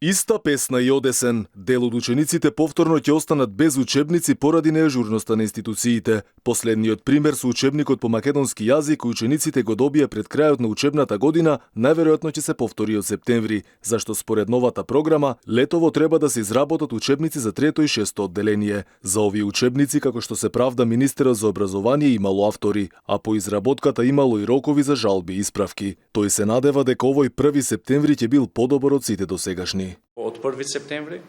Иста песна и одесен. Дел од учениците повторно ќе останат без учебници поради неажурноста на институциите. Последниот пример со учебникот по македонски јазик кој учениците го добија пред крајот на учебната година, најверојатно ќе се повтори од септември, зашто според новата програма, летово треба да се изработат учебници за трето и шесто одделение. За овие учебници, како што се правда министерот за образование, имало автори, а по изработката имало и рокови за жалби и исправки. Тој се надева дека овој 1 септември ќе бил подобар од сите досегашни. Од 1 септември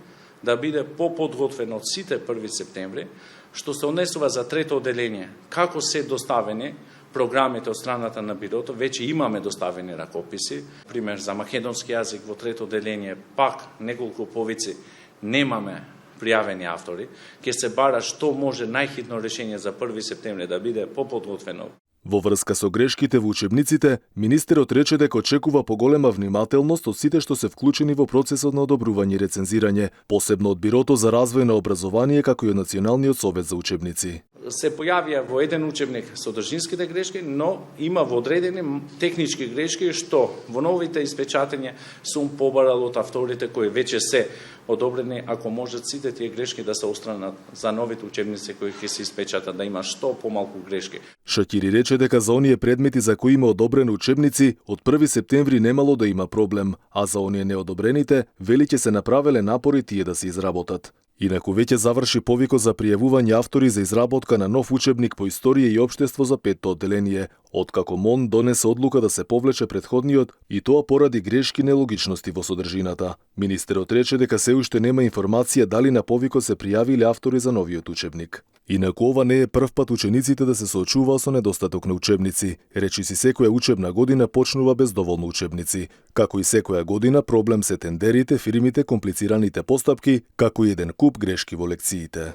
да биде поподготвено од сите 1 септември, што се однесува за трето одделение. Како се доставени програмите од страната на бирото, веќе имаме доставени ракописи. Пример, за македонски јазик во трето одделение, пак неколку повици немаме пријавени автори. Ќе се бара што може најхитно решение за 1 септември да биде поподготвено. Во врска со грешките во учебниците, министерот рече дека очекува поголема внимателност од сите што се вклучени во процесот на одобрување и рецензирање, посебно од Бирото за развој на образование како и од Националниот совет за учебници. Се појавија во еден учебник содржинските грешки, но има во одредени технички грешки што во новите испечатења сум побарал од авторите кои веќе се одобрени, ако можат сите тие грешки да се остранат за новите учебници кои ќе се испечатат, да има што помалку грешки. Шакири рече дека за оние предмети за кои има одобрени учебници, од 1 септември немало да има проблем, а за оние неодобрените, вели ќе се направеле напори тие да се изработат. Инаку веќе заврши повикот за пријавување автори за изработка на нов учебник по историја и општество за петто одделение, откако МОН донесе одлука да се повлече претходниот и тоа поради грешки и нелогичности во содржината. Министерот рече дека се уште нема информација дали на повикот се пријавиле автори за новиот учебник. Инаку ова не е прв пат учениците да се соочуваат со недостаток на учебници. Речиси секоја учебна година почнува без доволно учебници. Како и секоја година проблем се тендерите, фирмите, комплицираните постапки, како и еден куп грешки во лекциите.